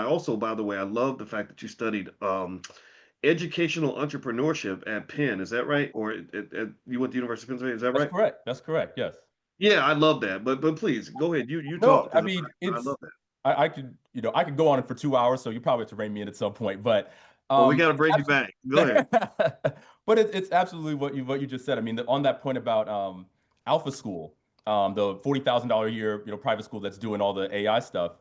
also, by the way, I love the fact that you studied educational entrepreneurship at Penn. Is that right? Or you went to the University of Pennsylvania? Is that That's right? correct. That's correct. Yes. Yeah, I love that. But please go ahead. You talk No, I because mean I it's love that. I could I could go on it for 2 hours, so you probably have to rein me in at some point. But Well, we um, got to it's bring you back. Go ahead. absolutely, but it's absolutely what you just said. I mean, on that point about Alpha School, the $40,000 a year private school that's doing all the AI stuff.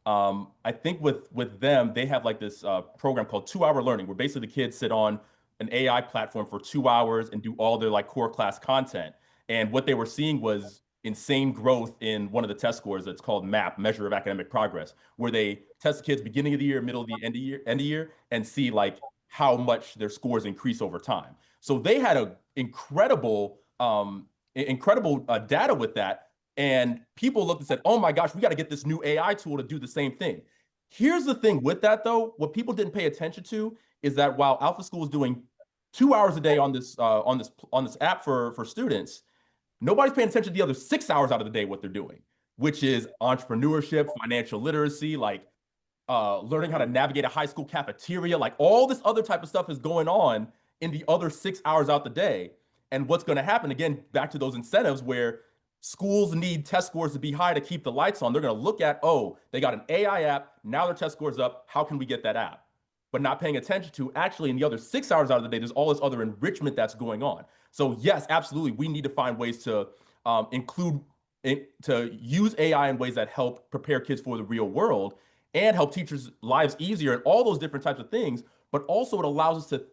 I think with them, they have like this program called 2 Hour Learning, where basically the kids sit on an AI platform for 2 hours and do all their like core class content. And what they were seeing was insane growth in one of the test scores that's called MAP, Measure of Academic Progress, where they test the kids beginning of the year, middle of the end of year, and see like how much their scores increase over time. So they had a incredible data with that, and people looked and said, "Oh my gosh, we got to get this new AI tool to do the same thing." Here's the thing with that though, what people didn't pay attention to is that while Alpha School is doing 2 hours a day on this app for students, nobody's paying attention to the other 6 hours out of the day what they're doing, which is entrepreneurship, financial literacy, like learning how to navigate a high school cafeteria, like all this other type of stuff is going on in the other 6 hours out the day. And what's going to happen again, back to those incentives where schools need test scores to be high to keep the lights on. They're going to look at, oh, they got an AI app. Now their test scores up. How can we get that app? But not paying attention to actually in the other 6 hours out of the day, there's all this other enrichment that's going on. So yes, absolutely, we need to find ways to to use AI in ways that help prepare kids for the real world and help teachers' lives easier and all those different types of things. But also it allows us to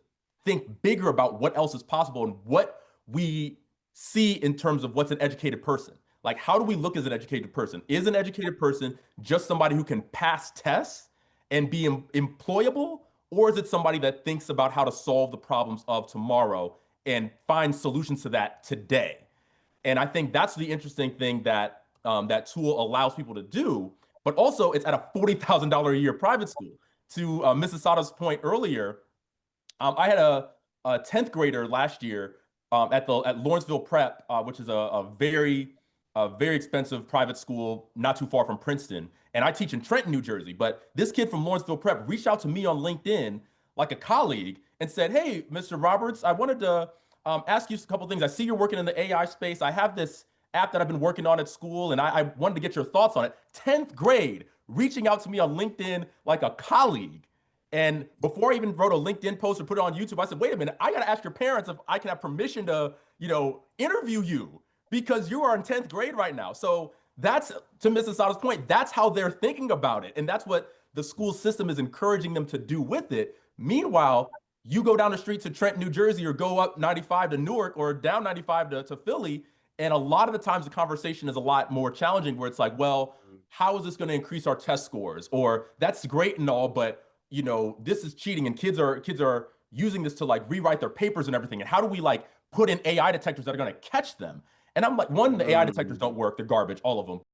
think bigger about what else is possible and what we see in terms of what's an educated person. Like, how do we look as an educated person? Is an educated person just somebody who can pass tests and be employable? Or is it somebody that thinks about how to solve the problems of tomorrow and find solutions to that today? And I think that's the interesting thing that that tool allows people to do. But also, it's at a $40,000 a year private school. To Mrs. Sada's point earlier, I had a 10th grader last year at Lawrenceville Prep, which is a very expensive private school not too far from Princeton. And I teach in Trenton, New Jersey. But this kid from Lawrenceville Prep reached out to me on LinkedIn, like a colleague, and said, "Hey, Mr. Roberts, I wanted to ask you a couple things. I see you're working in the AI space. I have this app that I've been working on at school, and I wanted to get your thoughts on it." 10th grade, reaching out to me on LinkedIn like a colleague. And before I even wrote a LinkedIn post or put it on YouTube, I said, "Wait a minute, I got to ask your parents if I can have permission to, interview you because you are in 10th grade right now." So that's, to Mrs. Sada's point, that's how they're thinking about it. And that's what the school system is encouraging them to do with it. Meanwhile, you go down the street to Trenton, New Jersey, or go up 95 to Newark or down 95 to Philly. And a lot of the times the conversation is a lot more challenging where it's like, well, how is this going to increase our test scores? Or that's great and all, but this is cheating and kids are using this to like rewrite their papers and everything. And how do we like put in AI detectors that are going to catch them? And I'm like, one, the AI detectors Mm. don't work. They're garbage, all of them.